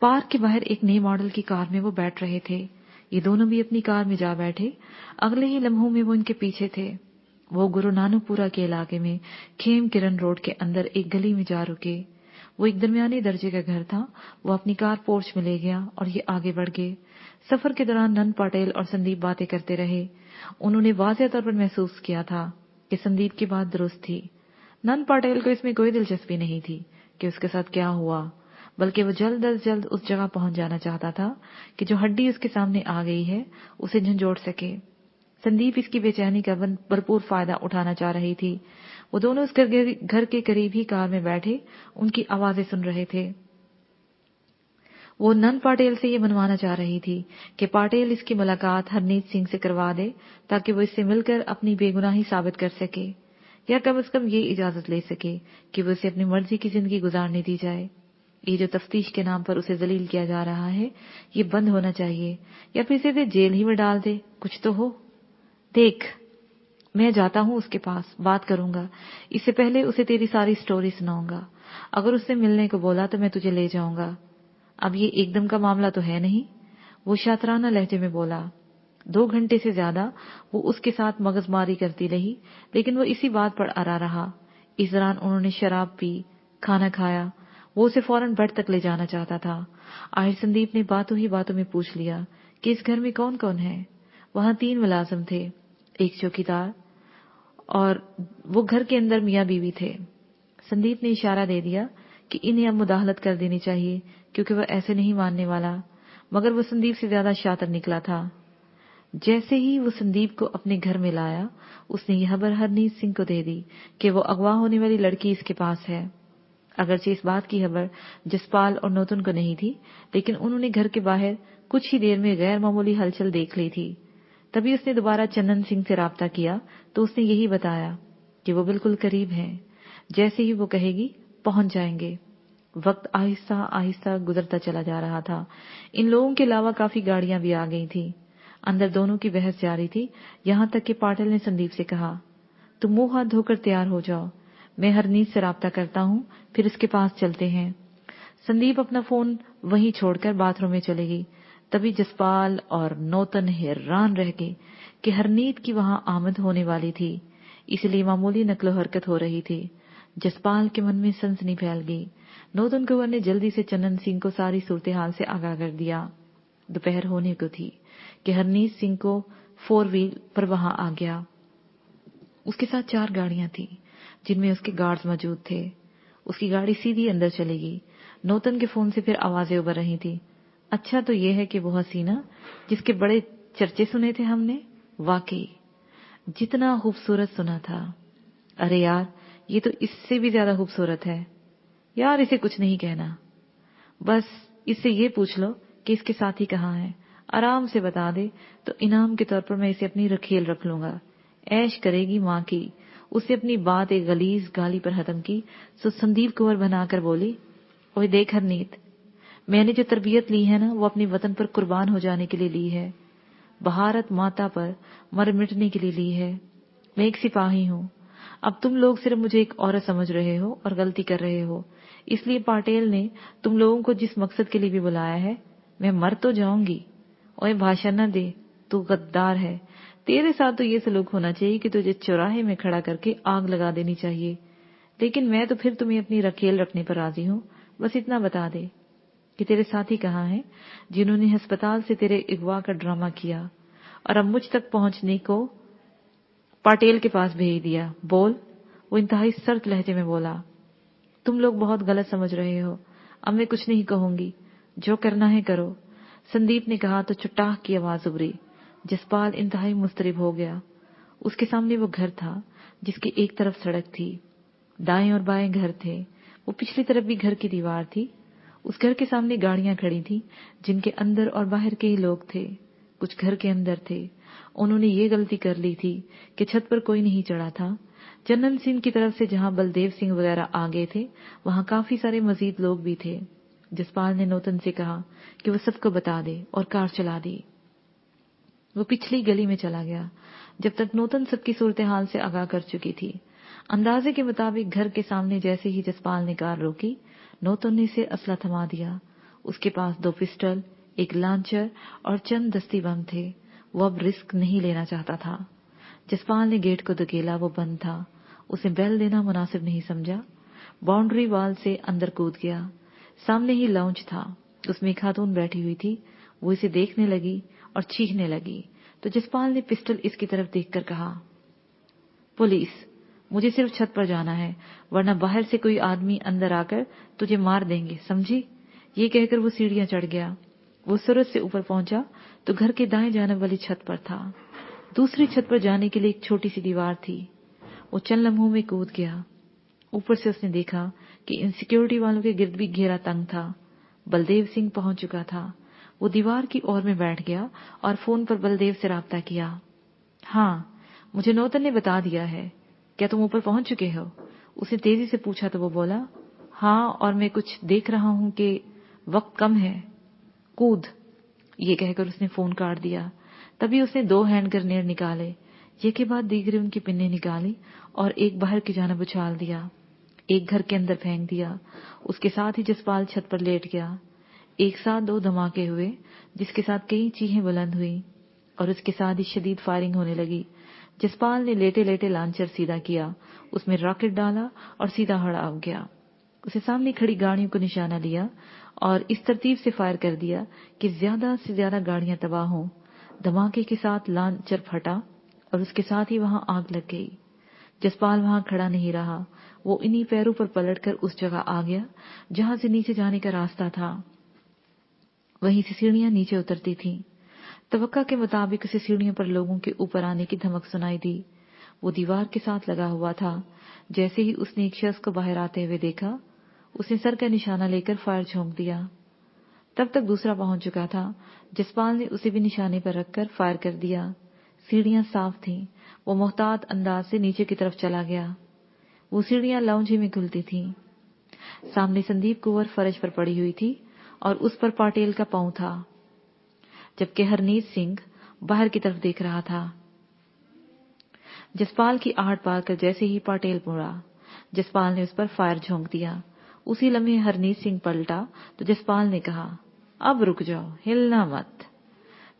Park के बाहर एक नई मॉडल की कार में वो बैठ रहे थे। ये दोनों भी अपनी कार में जा बैठे। अगले ही लम्हों में वो इनके पीछे थे। वो गुरु नानकपुरा के इलाके में खेम किरण रोड के अंदर एक गली में जा रुके। वो एक दरमियाने दर्जे का घर था। वो अपनी कार पोर्च में ले गया और ये आगे बढ़ गए। सफर के दौरान नंद पटेल और संदीप बातें करते रहे। उन्होंने वाज़ेह तौर पर महसूस किया था कि संदीप की बात दुरुस्त थी। नंद पटेल को इसमें कोई दिलचस्पी नहीं थी कि उसके साथ क्या हुआ, बल्कि वो जल्द अज जल्द उस जगह पहुंच जाना चाहता था कि जो हड्डी उसके सामने आ गई है उसे झंझोड़ सके। संदीप इसकी बेचैनी का भरपूर फायदा उठाना चाह रही थी। वो दोनों उस घर के करीब ही कार में बैठे उनकी आवाजें सुन रहे थे। वो नंद पटेल से ये मनवाना चाह रही थी कि पटेल इसकी मुलाकात हरनीत सिंह से करवा दे ताकि वो इससे मिलकर अपनी बेगुनाही साबित कर सके, या कम से कम ये इजाजत ले सके कि वो उसे अपनी मर्जी की जिंदगी गुजारने दी जाए। ये जो तफ्तीश के नाम पर उसे जलील किया जा रहा है ये बंद होना चाहिए, या फिर इसे जेल ही में डाल दे, कुछ तो हो। देख, मैं जाता हूँ उसके पास, बात करूंगा। इससे पहले उसे तेरी सारी स्टोरी सुनाऊंगा। अगर उससे मिलने को बोला तो मैं तुझे ले जाऊंगा। अब ये एकदम का मामला तो है नहीं, वो शातराना लहजे में बोला। 2 घंटे से ज्यादा वो उसके साथ मगजमारी करती रही, लेकिन वो इसी बात पर अड़ा रहा। इस दौरान उन्होंने शराब पी, खाना खाया। वो उसे फौरन बेड तक ले जाना चाहता था। आखिर संदीप ने बातों ही बातों में पूछ लिया कि इस घर में कौन कौन है। वहां 3 मुलाजिम थे, एक चौकीदार, और वो घर के अंदर मियाँ बीवी थे। संदीप ने इशारा दे दिया कि इन्हें अब मुदाहलत कर देनी चाहिए, क्योंकि वह ऐसे नहीं मानने वाला। मगर वो संदीप से ज्यादा शातिर निकला था। जैसे ही वो संदीप को अपने घर में लाया, उसने यह खबर हरनीत सिंह को दे दी कि वो अगवा होने वाली लड़की इसके पास है। अगरचे इस बात की खबर जसपाल और नूतन को नहीं थी, लेकिन उन्होंने घर के बाहर कुछ ही देर में गैर मामूली हलचल देख ली थी। तभी उसने दोबारा चंदन सिंह से राब्ता किया तो उसने यही बताया कि वो बिल्कुल करीब हैं, जैसे ही वो कहेगी पहुंच जाएंगे। वक्त आहिस्ता आहिस्ता गुजरता चला जा रहा था। इन लोगों के अलावा काफी गाड़ियां भी आ गई थी। अंदर दोनों की बहस जारी थी, यहां तक कि पाटिल ने संदीप से कहा, तुम मुंह हाथ धोकर तैयार हो जाओ, मैं हरनीत से राब्ता करता हूं, फिर उसके पास चलते हैं। संदीप अपना फोन वहीं छोड़कर बाथरूम में चले गई। तभी जसपाल और नूतन हैरान रह गए कि हरनीत की वहां आमद होने वाली थी, इसलिए मामूली नकलो हरकत हो रही थी। जसपाल के मन में सनसनी फैल गई। नूतन कुंवर ने जल्दी से चंदन सिंह को सारी सूरत हाल से आगाह कर दिया। दोपहर होने को थी कि हरनीत सिंह को 4 व्हील पर वहां आ गया। उसके साथ 4 गाड़ियां थी जिनमें उसके गार्ड्स मौजूद थे। उसकी गाड़ी सीधी अंदर चलेगी। नूतन के फोन से फिर आवाजें उबर रही थी। अच्छा तो ये है कि वो हसीना जिसके बड़े चर्चे सुने थे हमने, वाकई जितना खूबसूरत सुना था, अरे यार ये तो इससे भी ज्यादा खूबसूरत है। यार इसे कुछ नहीं कहना, बस इससे ये पूछ लो कि इसके साथी कहाँ है, आराम से बता दे तो इनाम के तौर पर मैं इसे अपनी रखेल रख लूंगा। ऐश करेगी माँ की। उससे अपनी बात एक गलीज गाली पर खत्म की तो संदीप कुंवर बनाकर बोली, ओए देख हरनीत, मैंने जो तरबियत ली है ना वो अपने वतन पर कुर्बान हो जाने के लिए ली है, भारत माता पर मर मिटने के लिए ली है। मैं एक सिपाही हूँ। अब तुम लोग सिर्फ मुझे एक औरत समझ रहे हो और गलती कर रहे हो। इसलिए पटेल ने तुम लोगों को जिस मकसद के लिए भी बुलाया है, मैं मर तो जाऊंगी। ओए भाषण न दे, तू गद्दार है। तेरे साथ तो ये सलूक होना चाहिए कि तुझे चौराहे में खड़ा करके आग लगा देनी चाहिए। लेकिन मैं तो फिर तुम्हें अपनी रखेल रखने पर राजी हूँ। बस इतना बता दे कि तेरे साथी कहाँ हैं जिन्होंने अस्पताल से तेरे अगवा का ड्रामा किया और अब मुझ तक पहुंचने को पटेल के पास भेज दिया। बोल। वो इंतहाई सख्त लहजे में बोला, तुम लोग बहुत गलत समझ रहे हो। अब मैं कुछ नहीं कहूंगी, जो करना है करो। संदीप ने कहा तो चुटाक की आवाज उभरी। जसपाल इंतहाई मुस्तरिब हो गया। उसके सामने वो घर था जिसकी एक तरफ सड़क थी, दाएं और बाएं घर थे। वो पिछली तरफ भी घर की दीवार थी। उस घर के सामने गाड़ियां खड़ी थी जिनके अंदर और बाहर के ही लोग थे। कुछ घर के अंदर थे। उन्होंने ये गलती कर ली थी कि छत पर कोई नहीं चढ़ा था। चंदन सिंह की तरफ से जहां बलदेव सिंह वगैरह आ गए थे, वहां काफी सारे मजीद लोग भी थे। जसपाल ने नूतन से कहा कि वो सबको बता दे और कार चला दी। वो पिछली गली में चला गया। जब तक नूतन सबकी सूरत हाल से आगाह कर चुकी थी। अंदाजे के मुताबिक घर के सामने जैसे ही जसपाल ने कार रोकी, नूतन ने इसे असला थमा दिया। उसके पास 2 पिस्टल, एक लांचर और चंद दस्ती बम थे। वो अब रिस्क नहीं लेना चाहता था। जसपाल ने गेट को धकेला, वो बंद था। उसे बेल देना मुनासिब नहीं समझा। बाउंड्री वाल से अंदर कूद गया। सामने ही लाउंज था, उसमें एक खातून बैठी हुई थी। वो इसे देखने लगी और चीखने लगी तो जसपाल ने पिस्टल इसकी तरफ देखकर कहा, पुलिस, मुझे सिर्फ छत पर जाना है, वरना बाहर से कोई आदमी अंदर आकर तुझे मार देंगे, समझी? ये कहकर वो सीढ़ियां चढ़ गया। वो सूरज से ऊपर पहुंचा तो घर के दाएं जानिब वाली छत पर था। दूसरी छत पर जाने के लिए एक छोटी सी दीवार थी। वो चंद लम्हों में कूद गया। ऊपर से उसने देखा कि इन सिक्योरिटी वालों के गिर्द भी घेरा तंग था। बलदेव सिंह पहुंच चुका था। वो दीवार की ओर में बैठ गया और फोन पर बलदेव से राब्ता किया। हाँ, मुझे नौतन ने बता दिया है। क्या तुम ऊपर पहुंच चुके हो? उसने तेजी से पूछा तो वो बोला, हाँ, और मैं कुछ देख रहा हूं कि वक्त कम है। कूद। ये कहकर उसने फोन काट दिया। तभी उसने 2 हैंड ग्रेनेड निकाले। ये के बाद दीगरे उनकी पिन्ने निकाली और एक बाहर की जानिब उछाल दिया, एक घर के अंदर फेंक दिया। उसके साथ ही जसपाल छत पर लेट गया। एक साथ 2 धमाके हुए, जिसके साथ कई चीखें बुलंद हुई और उसके साथ ही शदीद फायरिंग होने लगी। जसपाल ने लेटे लेटे लांचर सीधा किया, उसमें रॉकेट डाला और सीधा खड़ा हो गया। उसे सामने खड़ी गाड़ियों को निशाना लिया और इस तरतीब से फायर कर दिया कि ज्यादा से ज्यादा गाड़ियां तबाह हों। धमाके के साथ लांचर फटा और उसके साथ ही वहां आग लग गई। जसपाल वहां खड़ा नहीं रहा। वो इन्हीं पैरों पर पलटकर उस जगह आ गया जहां से नीचे जाने का रास्ता था। वहीं से सीढ़ियां नीचे उतरती थीं। तवक्का के मुताबिक उसे सीढ़ियों पर लोगों के ऊपर आने की धमक सुनाई दी। वो दीवार के साथ लगा हुआ था। जैसे ही उसने एक शख्स को बाहर आते हुए देखा, उसने सर का निशाना लेकर फायर झोंक दिया। तब तक दूसरा पहुंच चुका था। जसपाल ने उसे भी निशाने पर रखकर फायर कर दिया। सीढ़ियां साफ थीं। वो मोहतात अंदाज से नीचे की तरफ चला गया। वो सीढ़ियां लाउंज में खुलती थीं। सामने संदीप कुंवर फर्श पर पड़ी हुई थी और उस पर पाटेल का पांव था, जबकि हरनीत सिंह बाहर की तरफ देख रहा था। जसपाल की आहट पाकर जैसे ही पाटेल मुड़ा, जसपाल ने उस पर फायर झोंक दिया। उसी लम्हे हरनीत सिंह पलटा तो जसपाल ने कहा, अब रुक जाओ, हिलना मत।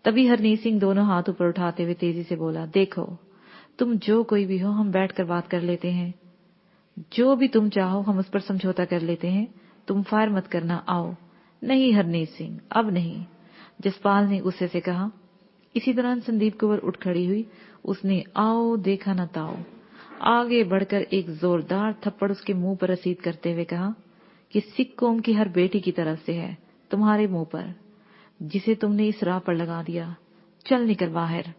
तभी हरनीत सिंह दोनों हाथ ऊपर उठाते हुए तेजी से बोला, देखो, तुम जो कोई भी हो, हम बैठकर बात कर लेते हैं। जो भी तुम चाहो हम उस पर समझौता कर लेते हैं। तुम फायर मत करना, आओ। नहीं हरनीत सिंह, अब नहीं, जसपाल ने गुस्से से कहा। इसी दौरान संदीप कुंवर उठ खड़ी हुई। उसने आओ देखा न ताओ आगे बढ़कर एक जोरदार थप्पड़ उसके मुंह पर रसीद करते हुए कहा कि सिख कौम की हर बेटी की तरफ से है तुम्हारे मुंह पर, जिसे तुमने इस राह पर लगा दिया। चल निकल बाहर।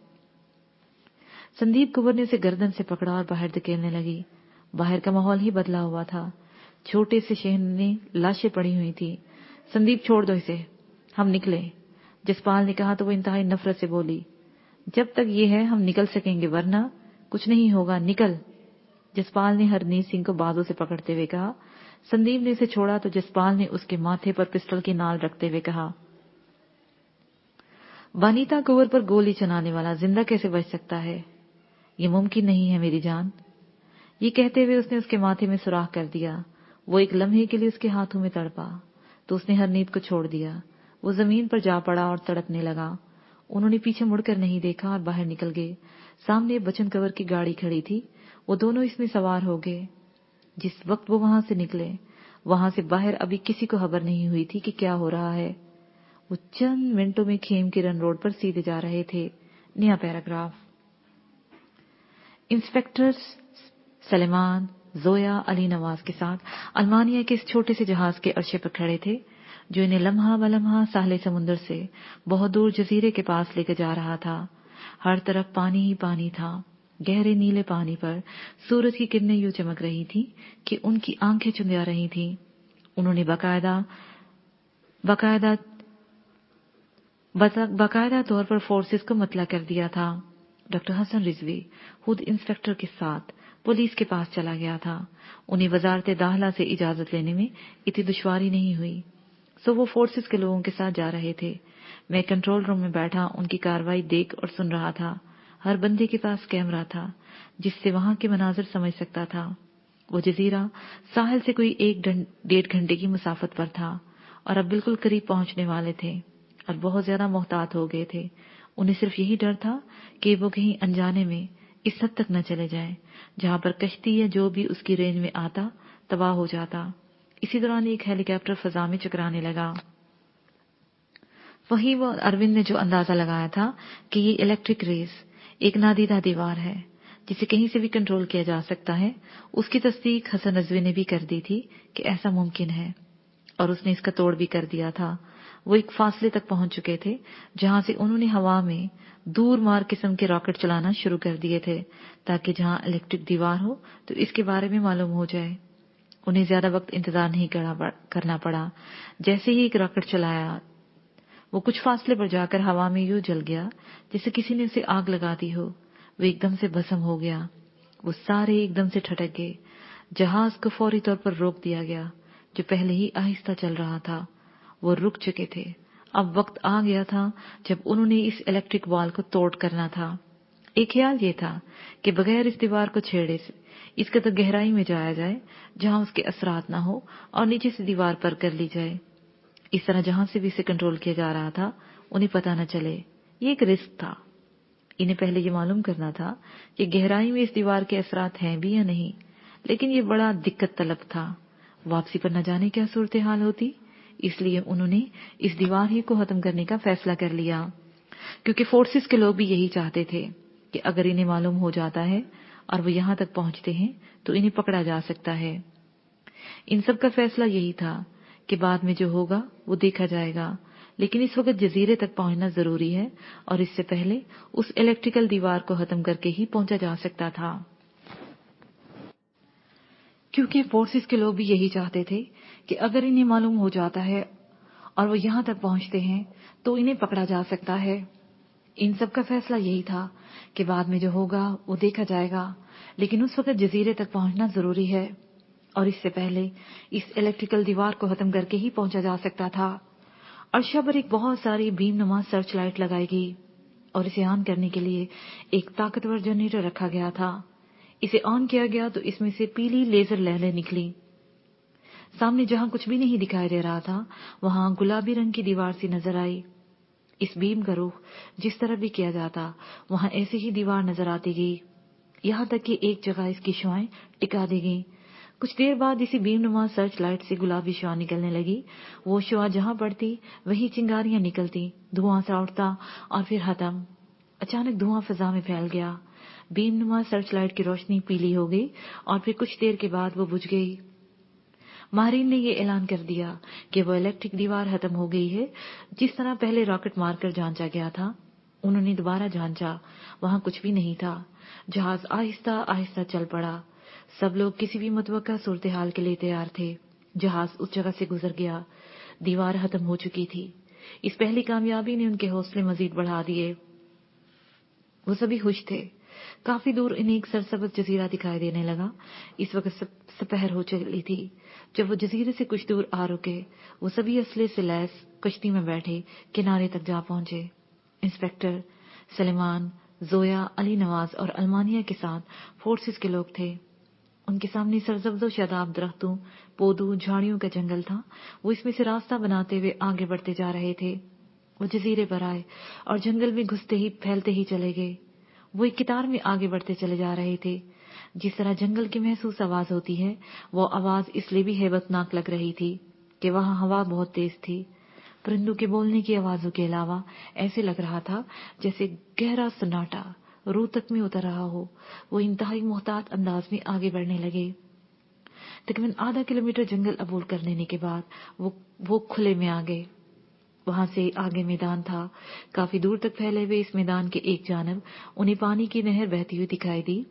संदीप कुंवर ने उसे गर्दन से पकड़ा और बाहर धकेलने लगी। बाहर का माहौल ही बदला हुआ था। छोटे से शहर में लाशें पड़ी हुई थी। संदीप, छोड़ दो इसे, हम निकले, जसपाल ने कहा तो वो इंतहाई नफरत से बोली, जब तक ये है हम निकल सकेंगे, वरना कुछ नहीं होगा, निकल। जसपाल ने हरनीत सिंह को बाजू से पकड़ते हुए कहा। संदीप ने इसे छोड़ा तो जसपाल ने उसके माथे पर पिस्टल की नाल रखते हुए कहा, वानिता कुंवर पर गोली चलाने वाला जिंदा कैसे बच सकता है? ये मुमकिन नहीं है मेरी जान। ये कहते हुए उसने उसके माथे में सुराख कर दिया। वो एक लम्हे के लिए उसके हाथों में तड़पा तो उसने हरनीत को छोड़ दिया। वो जमीन पर जा पड़ा और तड़पने लगा। उन्होंने पीछे मुड़कर नहीं देखा और बाहर निकल गए। सामने बचन कंवर की गाड़ी खड़ी थी। वो दोनों इसमें सवार हो गए। जिस वक्त वो वहां से निकले, वहां से बाहर अभी किसी को खबर नहीं हुई थी कि क्या हो रहा है। वो चंद मिनटों में खेम किरण रोड पर सीधे जा रहे थे। नया पैराग्राफ। इंस्पेक्टर सलेमान जोया अली नवाज के साथ अल्मानिया के इस छोटे से जहाज के अर्शे पर खड़े थे, जो इन्हें लम्हा बलम्हा साहले समुद्र से बहुत दूर जजीरे के पास लेकर जा रहा था। हर तरफ पानी ही पानी था। गहरे नीले पानी पर सूरज की किरणें यूं चमक रही थी कि उनकी आंखें चुंधिया रही थी। उन्होंने बाकायदा तौर पर फोर्सेस को मतला कर दिया था। डॉक्टर हसन रिजवी खुद इंस्पेक्टर के साथ पुलिस के पास चला गया था। उन्हें वजारत दाखिला से इजाजत लेने में इतनी दुश्वारी नहीं हुई, सो वो फोर्सेस के लोगों के साथ जा रहे थे। मैं कंट्रोल रूम में बैठा उनकी कार्रवाई देख और सुन रहा था। हर बंदे के पास कैमरा था, जिससे वहां के मनाजिर समझ सकता था। वो जजीरा साहिल से कोई 1-1.5 घंटे की मुसाफत पर था اور اب بالکل قریب پہنچنے والے تھے اور بہت زیادہ محتاط ہو گئے تھے. انہیں صرف یہی ڈر تھا کہ وہ کہیں انجانے میں اس حد تک نہ چلے جائیں جہاں پر کشتی یا جو بھی اس کی رینج میں آتا تباہ ہو جاتا. اسی دوران ایک ہیلی کاپٹر فضا میں چکرانے لگا. وہیں وہ اروند نے جو اندازہ لگایا تھا کہ یہ الیکٹرک ریز ایک نادیدہ دیوار ہے جسے کہیں سے بھی کنٹرول کیا جا سکتا ہے، اس کی تصدیق حسن رضوی نے بھی کر دی تھی کہ ایسا ممکن ہے، اور اس نے اس کا توڑ بھی کر دیا تھا. وہ ایک فاصلے تک پہنچ چکے تھے جہاں سے انہوں نے ہوا میں دور مار قسم کے راکٹ چلانا شروع کر دیے تھے تاکہ جہاں الیکٹرک دیوار ہو تو اس کے بارے میں معلوم ہو جائے. انہیں زیادہ وقت انتظار نہیں کرنا پڑا. جیسے ہی ایک راکٹ چلایا وہ کچھ فاصلے پر جا کر ہوا میں یوں جل گیا جیسے کسی نے اسے آگ لگا دی ہو. وہ ایک دم سے بھسم ہو گیا. وہ سارے ایک دم سے ٹھٹک گئے. جہاز کو فوری طور پر روک دیا گیا جو پہلے ہی آہستہ چل رہا تھا. وہ رک چکے تھے. اب وقت آ گیا تھا جب انہوں نے اس الیکٹرک وال کو توڑ کرنا تھا. ایک خیال یہ تھا کہ بغیر اس دیوار کو چھیڑے سے اس قدر گہرائی میں جایا جائے جہاں اس کے اثرات نہ ہو اور نیچے سے دیوار پر کر لی جائے. اس طرح جہاں سے بھی اسے کنٹرول کیا جا رہا تھا انہیں پتہ نہ چلے. یہ ایک رسک تھا. انہیں پہلے یہ معلوم کرنا تھا کہ گہرائی میں اس دیوار کے اثرات ہیں بھی یا نہیں، لیکن یہ بڑا دقت طلب تھا. واپسی پر نہ جانے کیا صورتحال ہوتی. اس لیے انہوں نے اس دیوار ہی کو ختم کرنے کا فیصلہ کر لیا، کیونکہ فورسز کے لوگ بھی یہی چاہتے تھے کہ اگر انہیں معلوم ہو جاتا ہے اور وہ یہاں تک پہنچتے ہیں تو انہیں پکڑا جا سکتا ہے. ان سب کا فیصلہ یہی تھا کہ بعد میں جو ہوگا وہ دیکھا جائے گا، لیکن اس وقت جزیرے تک پہنچنا ضروری ہے اور اس سے پہلے اس الیکٹریکل دیوار کو ختم کر کے ہی پہنچا جا سکتا تھا. کیونکہ فورسز کے لوگ بھی یہی چاہتے تھے کہ اگر انہیں معلوم ہو جاتا ہے اور وہ یہاں تک پہنچتے ہیں تو انہیں پکڑا جا سکتا ہے. ان سب کا فیصلہ یہی تھا کہ بعد میں جو ہوگا وہ دیکھا جائے گا، لیکن اس وقت جزیرے تک پہنچنا ضروری ہے اور اس سے پہلے اس الیکٹریکل دیوار کو ختم کر کے ہی پہنچا جا سکتا تھا. عرشہ پر ایک بہت ساری بیم نما سرچ لائٹ لگائی گئی اور اسے آن کرنے کے لیے ایک طاقتور جنریٹر رکھا گیا تھا. اسے آن کیا گیا تو اس میں سے پیلی لیزر لہریں نکلی. سامنے جہاں کچھ بھی نہیں دکھائی دے رہا تھا وہاں گلابی رنگ کی دیوار سی نظر آئی. اس بیم کا رخ جس طرح بھی کیا جاتا وہاں ایسی ہی دیوار نظر آتی گئی، یہاں تک کہ ایک جگہ اس کی شعاعیں ٹکا دی گئیں. کچھ دیر بعد اسی بیم نما سرچ لائٹ سے گلابی شعاع نکلنے لگی. وہ شعاع جہاں پڑتی وہیں چنگاریاں نکلتی، دھواں سا اٹھتا اور پھر ختم. اچانک دھواں فضا میں پھیل گیا. بیم نما سرچ لائٹ کی روشنی پیلی ہو گئی اور پھر کچھ دیر کے بعد وہ بجھ گئی. ماہرین نے یہ اعلان کر دیا کہ وہ الیکٹرک دیوار ختم ہو گئی ہے. جس طرح پہلے راکٹ مار کر جانچا گیا تھا انہوں نے دوبارہ جانچا، وہاں کچھ بھی نہیں تھا. جہاز آہستہ آہستہ چل پڑا. سب لوگ کسی بھی متوقع صورتحال کے لیے تیار تھے. جہاز اس جگہ سے گزر گیا. دیوار ختم ہو چکی تھی. اس پہلی کامیابی نے ان کے حوصلے مزید بڑھا دیے. وہ سبھی خوش تھے. کافی دور انہیں ایک سرسبز جزیرہ دکھائی دینے لگا. اس وقت سپہر ہو چلی تھی. جب وہ جزیرے سے کچھ دور آ رکے وہ سبھی اسلحے سے لیس کشتی میں بیٹھے کنارے تک جا پہنچے. انسپکٹر سلیمان، زویا، علی نواز اور المانیہ کے ساتھ فورسز کے لوگ تھے. ان کے سامنے سرسبز و شاداب درختوں، پودوں، جھاڑیوں کا جنگل تھا. وہ اس میں سے راستہ بناتے ہوئے آگے بڑھتے جا رہے تھے. وہ جزیرے پر آئے اور جنگل میں گھستے ہی پھیلتے ہی چلے گئے. وہ ایک قطار میں آگے بڑھتے چلے جا رہے تھے. جس طرح جنگل کی محسوس آواز ہوتی ہے وہ آواز اس لیے بھی ہیبت ناک لگ رہی تھی کہ وہاں ہوا بہت تیز تھی. پرندوں کے بولنے کی آوازوں کے علاوہ ایسے لگ رہا تھا جیسے گہرا سناٹا روح تک میں اتر رہا ہو. وہ انتہائی محتاط انداز میں آگے بڑھنے لگے. تقریباً آدھا کلومیٹر جنگل عبور کر لینے کے بعد وہ کھلے میں آ گئے. وہاں سے آگے میدان تھا. کافی دور تک پھیلے ہوئے اس میدان کے ایک جانب انہیں پانی کی نہر بہتی ہوئی دکھائی دی.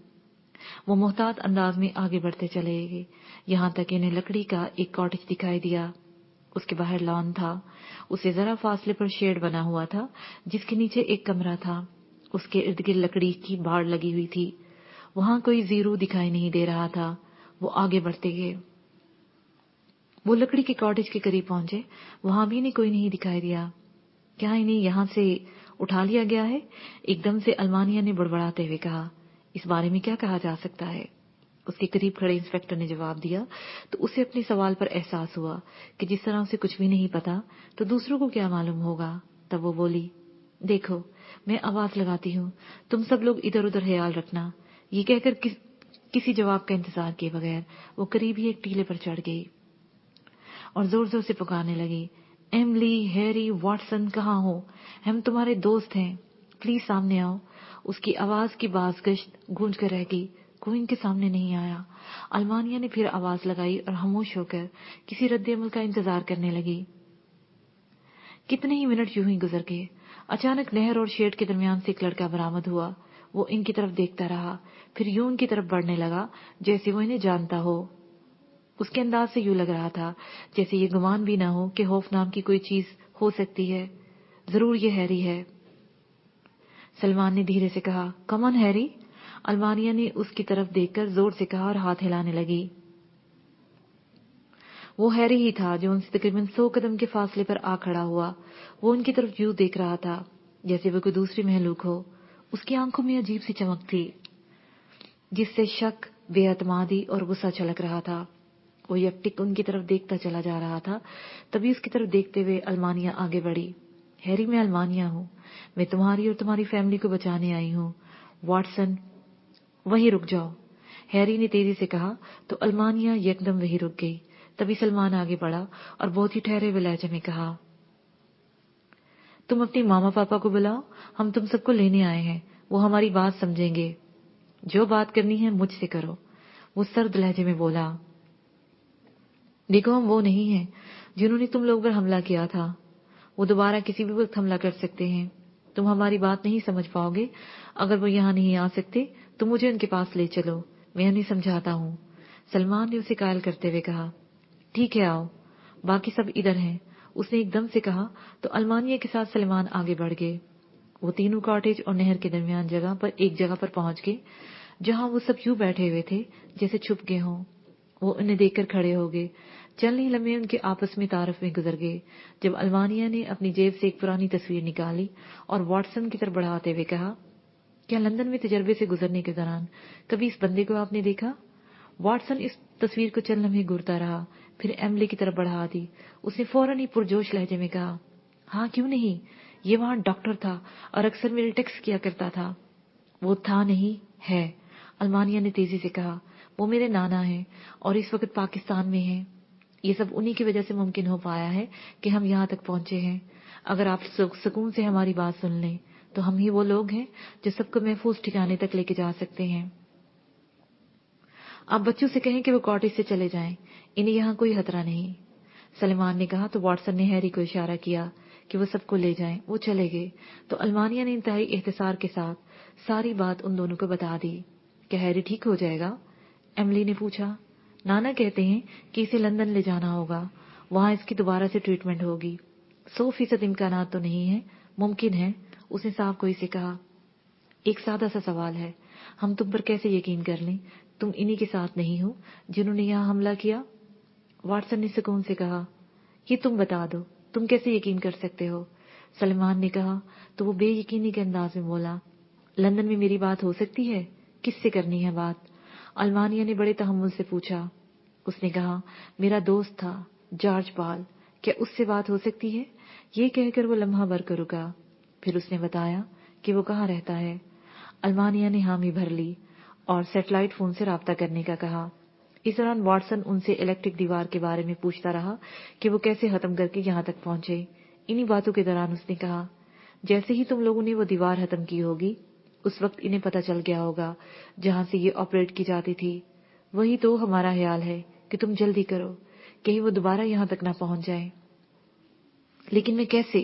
وہ محتاط انداز میں آگے بڑھتے چلے گئے یہاں تک انہیں لکڑی کا ایک کاٹیج دکھائی دیا. اس کے باہر لان تھا. اسے ذرا فاصلے پر شیڈ بنا ہوا تھا جس کے نیچے ایک کمرہ تھا. اس کے ارد گرد لکڑی کی باڑ لگی ہوئی تھی. وہاں کوئی زیرو دکھائی نہیں دے رہا تھا. وہ آگے بڑھتے گئے. وہ لکڑی کے کاٹیج کے قریب پہنچے. وہاں بھی انہیں کوئی نہیں دکھائی دیا. کیا انہیں یہاں سے اٹھا لیا گیا ہے؟ ایک دم سے المانیہ نے بڑبڑاتے ہوئے کہا. اس بارے میں کیا کہا جا سکتا ہے؟ उसके करीब खड़े इंस्पेक्टर ने जवाब दिया तो उसे अपने सवाल पर एहसास हुआ कि जिस तरह उसे कुछ भी नहीं पता तो दूसरों को क्या मालूम होगा। तब वो बोली, देखो मैं आवाज लगाती हूँ, तुम सब लोग इधर उधर ख्याल रखना। ये कहकर किसी जवाब का इंतजार किए बगैर वो करीब ही एक टीले पर चढ़ गई और जोर जोर से पुकारने लगी, एमली, हैरी, वाटसन कहाँ हो? हम तुम्हारे दोस्त हैं, प्लीज सामने आओ। उसकी आवाज की बाज़गश्त गूंज कर रह गई, कोई इनके सामने नहीं आया। अल्मानिया ने फिर आवाज लगाई और खामोश होकर किसी रद्द-ए-अमल का इंतजार करने लगी। कितने ही मिनट यूं ही गुजर गए। अचानक नहर और शेड के दरमियान से एक लड़का बरामद हुआ। वो इनकी तरफ देखता रहा, फिर यूं उनकी तरफ बढ़ने लगा जैसे वो इन्हें जानता हो। उसके अंदाज से यूं लग रहा था जैसे ये गुमान भी ना हो कि खौफ नाम की कोई चीज हो सकती है। जरूर ये हैरी है। सलमान ने धीरे से कहा, कम ऑन हैरी। अल्मानिया ने उसकी तरफ देखकर जोर से कहा और हाथ हिलाने लगी। वो हैरी ही था जो उनसे तकरीबन 100 कदम के फासले पर आ खड़ा हुआ। वो उनकी तरफ यूं देख रहा था जैसे वो कोई दूसरी महलूक हो। उसकी आंखों में अजीब सी चमक थी जिससे शक, बेएतमादी और गुस्सा छलक रहा था। वो यकटिक उनकी तरफ देखता चला जा रहा था। तभी उसकी तरफ देखते हुए अल्मानिया आगे बढ़ी। हैरी, मैं अल्मानिया हूँ। मैं तुम्हारी और तुम्हारी फैमिली को बचाने आई हूँ। वाटसन, वहीं रुक जाओ, हैरी ने तेजी से कहा तो अल्मानिया यकदम वहीं रुक गई। तभी सलमान आगे बढ़ा और बहुत ही ठहरे हुए लहजे में कहा, तुम अपने मामा पापा को बुलाओ, हम तुम सबको लेने आए हैं। वो हमारी बात समझेंगे। जो बात करनी है मुझसे करो। वो सर्द लहजे में बोला, देखो हम वो नहीं हैं जिन्होंने तुम लोग पर हमला किया था। वो दोबारा किसी भी वक्त हमला कर सकते हैं। तुम हमारी बात नहीं समझ पाओगे। अगर वो यहाँ नहीं आ सकते तो मुझे उनके पास ले चलो, मैं उन्हें समझाता हूँ। सलमान ने उसे कायल करते हुए कहा, ठीक है आओ, बाकी सब इधर हैं। उसने एकदम से कहा तो अल्मानिया के साथ सलमान आगे बढ़ गए। वो तीनों कॉटेज और नहर के दरमियान एक जगह पर पहुंच गए जहां वो सब यूं बैठे हुए थे जैसे छुप गए हों। वो उन्हें देखकर खड़े हो गए। चंद ही लम्हे उनके आपस में तारफ में गुजर गए जब अल्मानिया ने अपनी जेब से एक पुरानी तस्वीर निकाली और वाटसन की तरफ बढ़ाते हुए कहा, क्या लंदन में तजर्बे से गुजरने के दौरान कभी इस बंदे को आपने देखा? वाटसन इस तस्वीर को चंद लम्हे घूरता रहा, फिर एमली की तरफ बढ़ा दी। उसने फौरन ही पुरजोश लहजे में कहा, हाँ क्यों नहीं, ये वहां डॉक्टर था और अक्सर मेरे टेक्स्ट किया करता था। वो था नहीं, है, अल्मानिया ने तेजी से कहा। वो मेरे नाना हैं और इस वक्त पाकिस्तान में हैं। ये सब उन्हीं की वजह से मुमकिन हो पाया है कि हम यहाँ तक पहुंचे हैं। अगर आप सुकून से हमारी बात सुन लें तो हम ही वो लोग हैं जो सबको महफूज ठिकाने तक लेके जा सकते हैं। आप बच्चों से कहें कि वो कॉटेज से चले जाएं, इन्हें यहाँ कोई खतरा नहीं। सलमान ने कहा तो वाटसन ने हैरी को इशारा किया कि वो सबको ले जाएं। वो चले गए तो अल्मानिया ने इंतहाई एहतिसार के साथ सारी बात उन दोनों को बता दी। क्या हैरी ठीक हो जाएगा? एमली ने पूछा। नाना कहते हैं कि इसे लंदन ले जाना होगा, वहां इसकी दोबारा से ट्रीटमेंट होगी। 100% इम्कानात तो नहीं है, मुमकिन है, उसने साफ गोई से कहा। एक सादा सा सवाल है, हम तुम पर कैसे यकीन कर लें? तुम इन्हीं के साथ नहीं हो जिन्होंने यहाँ हमला किया? वाटसन ने सुकून से कहा, ये तुम बता दो, तुम कैसे यकीन कर सकते हो? सलमान ने कहा तो वो बेयकीनी के अंदाज में बोला, लंदन में मेरी बात हो सकती है? किससे करनी है बात? अल्मानिया ने बड़े तहम्मुल से पूछा। उसने कहा, मेरा दोस्त था जॉर्ज पॉल, क्या उससे बात हो सकती है? ये कहकर वो लम्हा भर कर रुका। फिर उसने बताया कि वो कहाँ रहता है। अल्मानिया ने हामी भर ली और सैटेलाइट फोन से राब्ता करने का कहा। इस दौरान वाटसन उनसे इलेक्ट्रिक दीवार के बारे में पूछता रहा कि वो कैसे खत्म करके यहाँ तक पहुंचे। इन्हीं बातों के दौरान उसने कहा, जैसे ही तुम लोगों ने वो दीवार खत्म की होगी उस वक्त इन्हें पता चल गया होगा जहां से ये ऑपरेट की जाती थी। वही तो हमारा ख्याल है कि तुम जल्दी करो, कहीं वो दोबारा यहां तक ना पहुंच जाए। लेकिन मैं कैसे?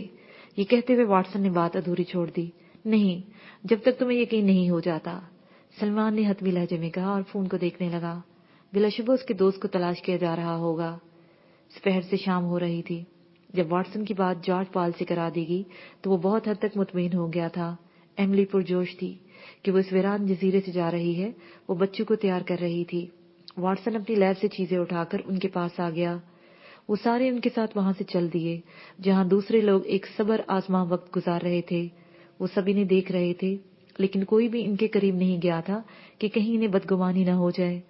ये कहते हुए वाटसन ने बात अधूरी छोड़ दी। नहीं, जब तक तुम्हें यकीन नहीं हो जाता, सलमान ने हतमी लहजे में कहा और फोन को देखने लगा। बिलाशुबह उसके दोस्त को तलाश किया जा रहा होगा। दोपहर से शाम हो रही थी। जब वाटसन की बात जॉर्ज पॉल से करा दी गई तो वो बहुत हद तक मुतमईन हो गया था। एमली पुरजोश थी कि वो इस वीरान जजीरे से जा रही है। वो बच्चों को तैयार कर रही थी। वाटसन अपनी लैब से चीजें उठाकर उनके पास आ गया। वो सारे उनके साथ वहां से चल दिए जहां दूसरे लोग एक सबर आजमा वक्त गुजार रहे थे। वो सब इन्हें देख रहे थे, लेकिन कोई भी इनके करीब नहीं गया था कि कहीं इन्हें बदगुमानी न हो जाए।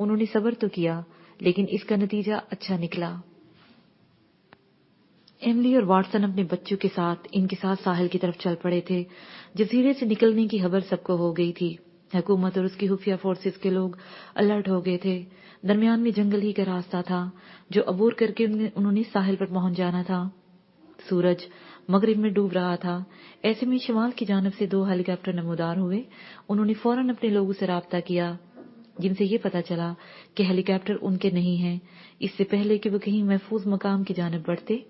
उन्होंने सब्र तो किया, लेकिन इसका नतीजा अच्छा निकला। एमिली और वाटसन अपने बच्चों के साथ इनके साथ साहिल की तरफ चल पड़े थे। जजीरे से निकलने की खबर सबको हो गई थी। हुकूमत और उसकी खुफिया फोर्सेस के लोग अलर्ट हो गए थे। दरमियान में जंगल ही का रास्ता था जो अबूर करके उन्होंने साहिल पर पहुंच जाना था। सूरज मगरिब में डूब रहा था। ऐसे में शिमाल की जानिब से 2 हेलीकॉप्टर नमूदार हुए। उन्होंने फौरन अपने लोगों से राब्ता किया, जिनसे ये पता चला कि हेलीकॉप्टर उनके नहीं हैं। इससे पहले कि वो कहीं महफूज मकाम की जानिब बढ़ते,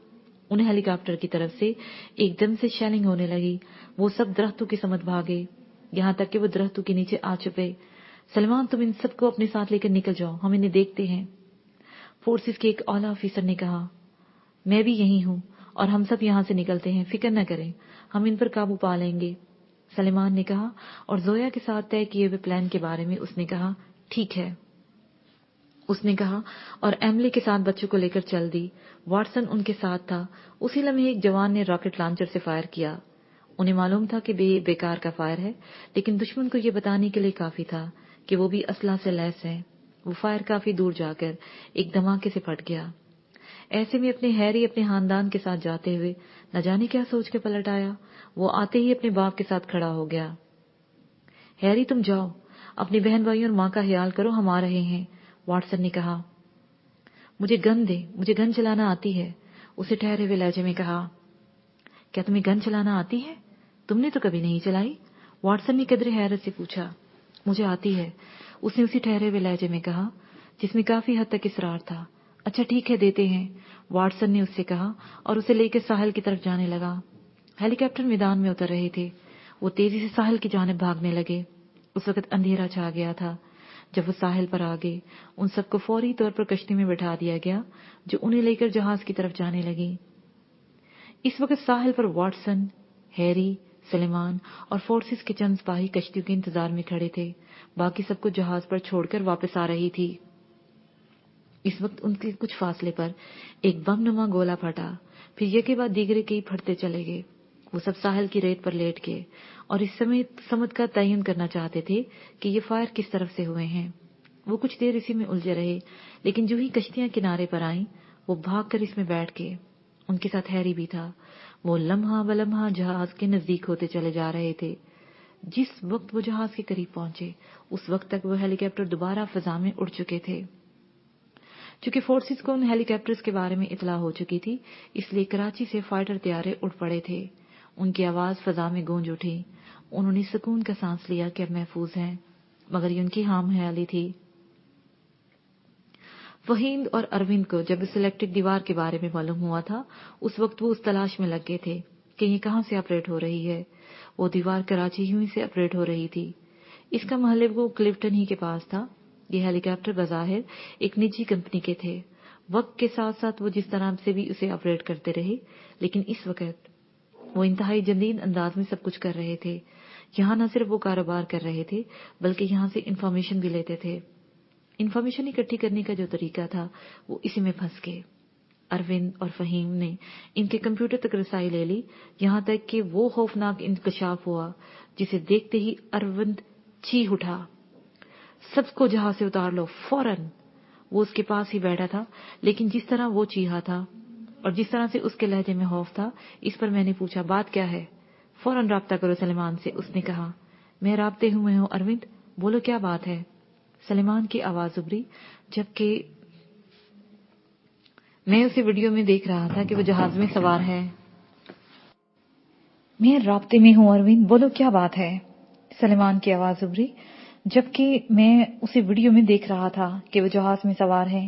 उन्हें हेलीकॉप्टर की तरफ से एकदम से शेलिंग होने लगी। वो सब दरख्तों की समत भागे, यहाँ तक कि वो दरख्तों के नीचे आ छुपे। सलमान, तुम इन सबको अपने साथ लेकर निकल जाओ, हम इन्हें देखते हैं। फोर्सेस के एक आला ऑफिसर ने कहा, मैं भी यही हूँ और हम सब यहाँ से निकलते हैं, फिक्र न करें, हम इन पर काबू पा लेंगे। सलेमान ने कहा और जोया के साथ तय किए हुए प्लान के बारे में उसने कहा, ठीक है। उसने कहा और एमिली के साथ बच्चों को लेकर चल दी। वाटसन उनके साथ था। उसी लम्हे एक जवान ने रॉकेट लॉन्चर से फायर किया। उन्हें मालूम था कि बेकार का फायर है, लेकिन दुश्मन को यह बताने के लिए काफी था कि वो भी असला से लैस है। वो फायर काफी दूर जाकर एक धमाके से फट गया। ऐसे में अपने हैरी अपने खानदान के साथ जाते हुए न जाने क्या सोच के पलट आया। वो आते ही अपने बाप के साथ खड़ा हो गया। हैरी, तुम जाओ, अपनी बहन भाइयों और माँ का ख्याल करो, हम आ रहे हैं। वाटसन ने कहा, मुझे गन दे, मुझे गन चलाना आती है। उसे ठहरे हुए लहजे में कहा, क्या तुम्हें गन चलाना आती है? तुमने तो कभी नहीं चलाई। वाटसन ने कदरे हैरत से पूछा। मुझे आती है, उसने उसी ठहरे हुए लहजे में कहा, जिसमें काफी हद तक इसरार था। अच्छा ठीक है, देते हैं, वाटसन ने उससे कहा और उसे लेकर साहिल की तरफ जाने लगा। हेलीकॉप्टर मैदान में उतर रहे थे। वो तेजी से साहिल की जानिब भागने लगे। उस वक्त अंधेरा छा गया था। जब वो साहिल पर आ गए, उन सबको फौरी तौर पर कश्ती में बैठा दिया गया, जो उन्हें लेकर जहाज की तरफ जाने लगी। इस वक्त साहिल पर वाटसन, हैरी, सलेमान और फोर्सेस के चंद सिपाही कश्तियों के इंतजार में खड़े थे। बाकी सबको जहाज पर छोड़कर वापस आ रही थी। इस वक्त उनके कुछ फासले पर एक बम नुमा गोला फटा। फिर एक के बाद दीगरे कई फटते चले गए। वो सब साहिल की रेत पर लेट गए और इस समय समत का तयन करना चाहते थे कि ये फायर किस तरफ से हुए हैं। वो कुछ देर इसी में उलझे रहे, लेकिन जो ही कश्तियां किनारे पर आईं, वो भागकर इसमें बैठ गए। उनके साथ हैरी भी था। वो लम्हा बलम्हा जहाज के नजदीक होते चले जा रहे थे। जिस वक्त वो जहाज के करीब पहुंचे, उस वक्त तक वो हेलीकॉप्टर दोबारा फिजा में उड़ चुके थे। चूंकि फोर्सेस को उन हेलीकॉप्टर्स के बारे में इतला हो चुकी थी, इसलिए कराची से फाइटर तैयारे उड़ पड़े थे। उनकी आवाज फजा में गूंज उठी। उन्होंने सुकून का सांस लिया कि अब महफूज हैं, मगर ये उनकी हाम ख्याली थी। वहीद और अरविंद को जब इस इलेक्ट्रिक दीवार के बारे में मालूम हुआ था, उस वक्त वो उस तलाश में लग गए थे कि ये कहां से ऑपरेट हो रही है। वो दीवार कराची ही से ऑपरेट हो रही थी। इसका महल वो क्लिफ्टन ही के पास था। ये हेलीकॉप्टर बज़ाहिर एक निजी कंपनी के थे। वक्त के साथ साथ वो जिस तरह से भी उसे ऑपरेट करते रहे, लेकिन इस वक्त वो इंतहाई जदीद अंदाज में सब कुछ कर रहे थे। यहाँ न सिर्फ वो कारोबार कर रहे थे, बल्कि यहाँ से इंफॉर्मेशन भी लेते थे। इंफॉर्मेशन इकट्ठी करने का जो तरीका था, वो इसी में फंस गए। अरविंद और फहीम ने इनके कंप्यूटर तक रसाई ले ली, यहाँ तक कि वो खौफनाक इंकशाफ हुआ जिसे देखते ही अरविंद चीख उठा, सबको जहाज से उतार लो फौरन। वो उसके पास ही बैठा था, लेकिन जिस तरह वो चीहा था और जिस तरह से उसके लहजे में खौफ था, इस पर मैंने पूछा, बात क्या है? फौरन राब्ता करो सलेमान से, उसने कहा। मैं राब्ते हुए हूँ अरविंद, बोलो क्या बात है? सलेमान की आवाज उभरी, जबकि मैं उसे वीडियो में देख रहा था कि वो जहाज में सवार है। मैं राब्ते में हूँ अरविंद, बोलो क्या बात है? सलेमान की आवाज उभरी, जबकि मैं उसे वीडियो में देख रहा था कि वो जहाज में सवार है।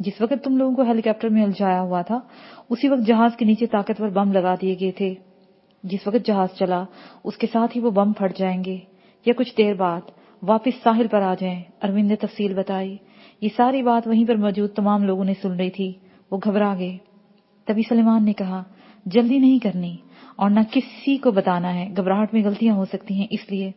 जिस वक्त तुम लोगों को हेलीकॉप्टर में उलझाया हुआ था, उसी वक्त जहाज के नीचे ताकतवर बम लगा दिए गए थे। जिस वक्त जहाज चला, उसके साथ ही वो बम फट जाएंगे या कुछ देर बाद वापस साहिल पर आ जाएं। अरविंद ने तफसील बताई। ये सारी बात वहीं पर मौजूद तमाम लोगों ने सुन रही थी। वो घबरा गए। तभी सलेमान ने कहा, जल्दी नहीं करनी और न किसी को बताना है, घबराहट में गलतियां हो सकती हैं, इसलिए।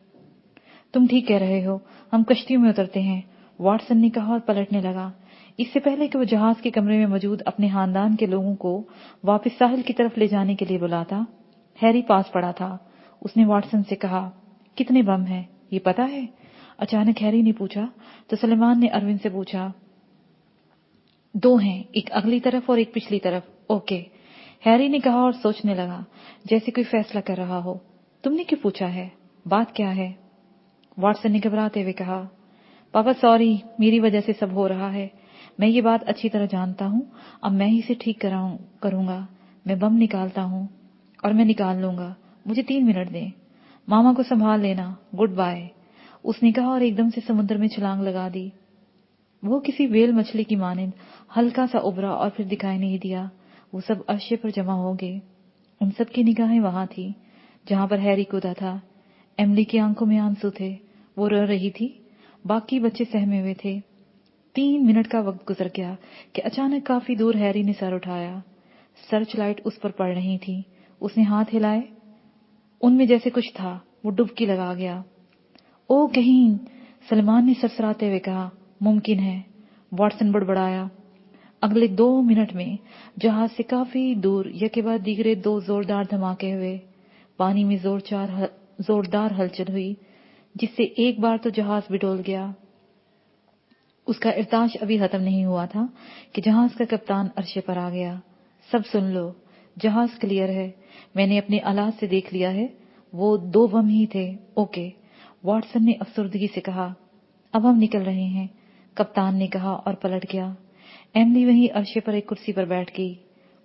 तुम ठीक कह रहे हो, हम कश्तियों में उतरते हैं, वाटसन ने कहा और पलटने लगा। इससे पहले कि वो जहाज के कमरे में मौजूद अपने खानदान के लोगों को वापस साहिल की तरफ ले जाने के लिए बुलाता, हैरी पास पड़ा था। उसने वाटसन से कहा, कितने बम हैं, ये पता है? अचानक हैरी ने पूछा तो सलेमान ने अरविंद से पूछा, 2 हैं, एक अगली तरफ और एक पिछली तरफ। ओके, हैरी ने कहा और सोचने लगा जैसे कोई फैसला कर रहा हो। तुमने क्यों पूछा है, बात क्या है? वाटसन ने घबराते हुए कहा, पापा सॉरी, मेरी वजह से सब हो रहा है। मैं ये बात अच्छी तरह जानता हूँ, अब मैं ही इसे ठीक करूंगा। मैं बम निकालता हूँ और मैं निकाल लूंगा, मुझे 3 मिनट दें। मामा को संभाल लेना, गुड बाय, उसने कहा और एकदम से समुद्र में छलांग लगा दी। वो किसी व्हेल मछली की मानिंद हल्का सा उभरा और फिर दिखाई नहीं दिया। वो सब अर्शे पर जमा हो गए। उन सब की निगाहें वहां थी जहां पर हैरी कूदा था। एमिली की आंखों में आंसू थे, वो रो रही थी। बाकी बच्चे सहमे हुए थे। 3 मिनट का वक्त गुजर गया कि अचानक काफी दूर हैरी ने सर उठाया। सर्च लाइट उस पर पड़ रही थी। उसने हाथ हिलाए, उनमें जैसे कुछ था। वो डुबकी लगा गया। ओ कहीं, सलमान ने सरसराते हुए कहा। मुमकिन है, वाटसन बड़बड़ाया। अगले 2 मिनट में जहाज से काफी दूर यके बाद दीगरे 2 जोरदार धमाके हुए। पानी में जोरदार हलचल हुई, जिससे एक बार तो जहाज भी डोल गया। उसका इर्ताश अभी खत्म नहीं हुआ था कि जहाज का कप्तान अर्शे पर आ गया। सब सुन लो, जहाज क्लियर है, मैंने अपने आलात से देख लिया है, वो 2 बम ही थे। ओके, वाटसन ने अफसुर्दगी से कहा। अब हम निकल रहे हैं, कप्तान ने कहा और पलट गया। एमिली वहीं अर्शे पर एक कुर्सी पर बैठ गई।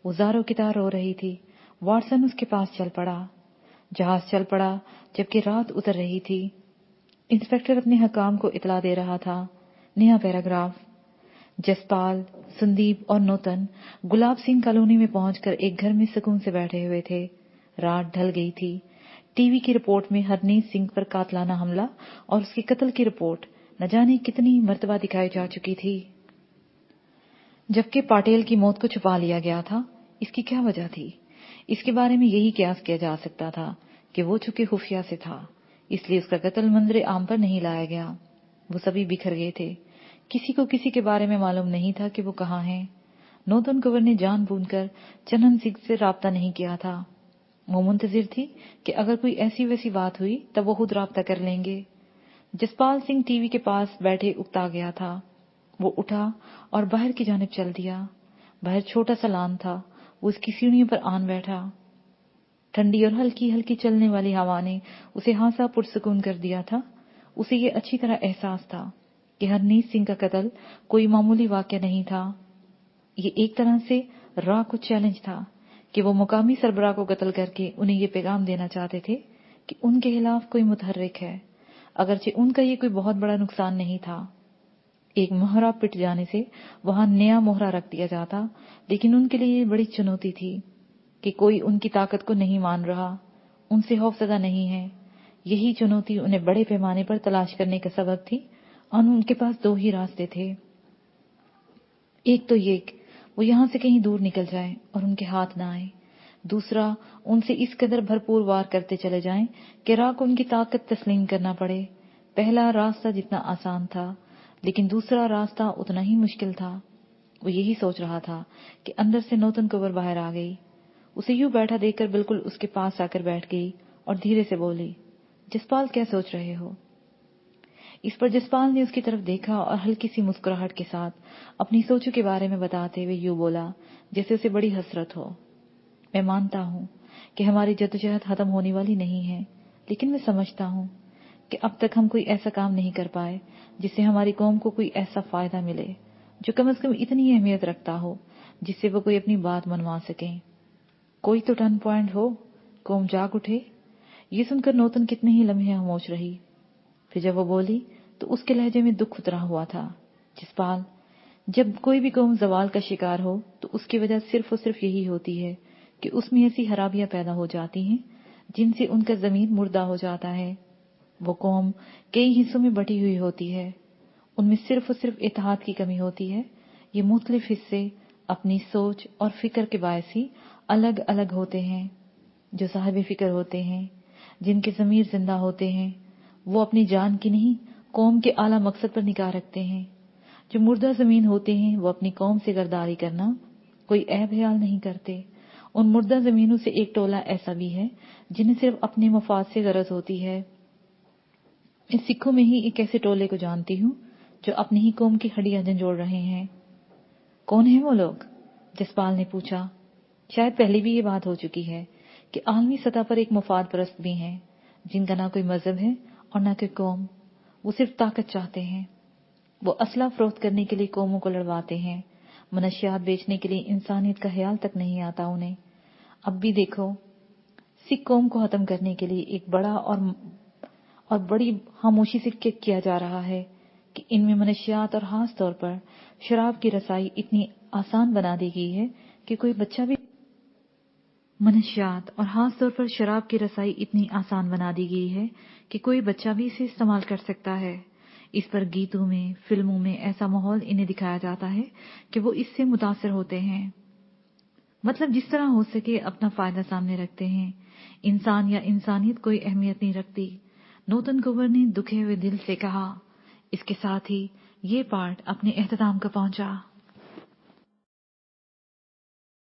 वो ज़ारों की तरह रो रही थी। वाटसन उसके पास चल पड़ा। जहाज चल पड़ा जबकि रात उतर रही थी। इंस्पेक्टर अपने हकाम को इतला दे रहा था। नया पैराग्राफ। जसपाल, संदीप और नूतन गुलाब सिंह कॉलोनी में पहुंचकर एक घर में सुकून से बैठे हुए थे। रात ढल गई थी। टीवी की रिपोर्ट में हरनीत सिंह पर कातलाना हमला और उसके कत्ल की रिपोर्ट न जाने कितनी मर्तबा दिखाई जा चुकी थी, जबकि पाटेल की मौत को छुपा लिया गया था। इसकी क्या वजह थी? इसके बारे में यही कयास किया जा सकता था कि वो चूंकि खुफिया से था, इसलिए उसका कत्ल मंजरे आम पर नहीं लाया गया। वो सभी बिखर गए थे। किसी को किसी के बारे में मालूम नहीं था कि वो कहाँ हैं। नूतन कुंवर ने जानबूझकर चनन सिंह से राब्ता नहीं किया था। वो मुंतजिर थी कि अगर कोई ऐसी वैसी बात हुई तब वो खुद राब्ता कर लेंगे। जसपाल सिंह टीवी के पास बैठे उकता गया था। वो उठा और बाहर की जानिब चल दिया। बाहर छोटा सा लान था। वो उसकी सीढ़ियों पर आन बैठा। ठंडी और हल्की हल्की चलने वाली हवा ने उसे हासा पुरसुकून कर दिया था। उसे ये अच्छी तरह एहसास था कि हरनीत सिंह का कत्ल कोई मामूली वाकया नहीं था। ये एक तरह से रा को चैलेंज था कि वो मुकामी सरबराह को कत्ल करके उन्हें ये पैगाम देना चाहते थे कि उनके खिलाफ कोई मुतहर्रिक है, अगरचे उनका ये कोई बहुत बड़ा नुकसान नहीं था। एक मोहरा पिट जाने से वहां नया मोहरा रख दिया जाता, लेकिन उनके लिए ये बड़ी चुनौती थी कि कोई उनकी ताकत को नहीं मान रहा, उनसे खौफजदा नहीं है। यही चुनौती उन्हें बड़े पैमाने पर तलाश करने का सबब थी और उनके पास 2 ही रास्ते थे। एक तो ये वो यहां से कहीं दूर निकल जाए और उनके हाथ ना आए। दूसरा, उनसे इस कदर भरपूर वार करते चले जाएं कि रा को उनकी ताकत तस्लीम करना पड़े। पहला रास्ता जितना आसान था, लेकिन दूसरा रास्ता उतना ही मुश्किल था। वो यही सोच रहा था कि अंदर से नूतन कुंवर बाहर आ गई। उसे यूं बैठा देखकर बिल्कुल उसके पास आकर बैठ गई और धीरे से बोली, जसपाल क्या सोच रहे हो? इस पर जसपाल ने उसकी तरफ देखा और हल्की सी मुस्कुराहट के साथ अपनी सोचों के बारे में बताते हुए यूं बोला जैसे उसे बड़ी हसरत हो। मैं मानता हूं कि हमारी जद्दोजहद खत्म होने वाली नहीं है, लेकिन मैं समझता हूं कि अब तक हम कोई ऐसा काम नहीं कर पाए जिससे हमारी कौम को कोई ऐसा फायदा मिले जो कम से कम इतनी अहमियत रखता हो जिससे वो कोई अपनी बात मनवा सके। कोई तो टर्न पॉइंट हो, कौम जाग उठे। ये सुनकर नूतन कितने ही लम्हे खामोश रही। फिर जब वो बोली तो उसके लहजे में दुख उतरा हुआ था। जसपाल, जब कोई भी कौम जवाल का शिकार हो तो उसकी वजह सिर्फ और सिर्फ यही होती है कि उसमें ऐसी खराबियां पैदा हो जाती हैं जिनसे उनका जमीर मुर्दा हो जाता है। वो कौम कई हिस्सों में बटी हुई होती है, उनमें सिर्फ और सिर्फ इत्तेहाद की कमी होती है। ये मुख्तलिफ हिस्से अपनी सोच और फिक्र के बायस ही अलग अलग होते हैं। जो साहिब फिक्र होते हैं, जिनके ज़मीर जिंदा होते हैं, वो अपनी जान की नहीं कौम के आला मकसद पर निगाह रखते हैं। जो मुर्दा जमीन होते हैं वो अपनी कौम से गरदारी करना कोई ऐब ख्याल नहीं करते। उन मुर्दा जमीनों से एक टोला ऐसा भी है जिन्हें सिर्फ अपने मफाद से गरज होती है। इन सिखों में ही एक ऐसे टोले को जानती हूँ जो अपनी ही कौम की हड्डियां झंझोड़ रहे हैं। कौन है वो लोग? जसपाल ने पूछा। शायद पहले भी ये बात हो चुकी है कि आलमी सतह पर एक मुफाद परस्त भी हैं, जिनका ना कोई मजहब है और ना कोई कौम। वो सिर्फ ताकत चाहते हैं। वो असला फरोख्त करने के लिए कौमों को लड़वाते हैं। मनशियात बेचने के लिए इंसानियत का ख्याल तक नहीं आता उन्हें। अब भी देखो, सिख कौम को खत्म करने के लिए एक बड़ा और बड़ी खामोशी से किया जा रहा है कि इनमें मनशियात और खास तौर पर शराब की रसाई इतनी आसान बना दी गई है कि कोई बच्चा भी मनशियात और खास तौर पर शराब की रसाई इतनी आसान बना दी गई है कि कोई बच्चा भी इसे इस्तेमाल कर सकता है। इस पर गीतों में, फिल्मों में ऐसा माहौल इन्हें दिखाया जाता है कि वो इससे मुतासिर होते हैं। मतलब जिस तरह हो सके अपना फायदा सामने रखते हैं। इंसान या इंसानियत कोई अहमियत नहीं रखती। नूतन कुंवर ने दुखे हुए दिल से कहा। इसके साथ ही ये पार्ट अपने अख्ताम का पहुंचा।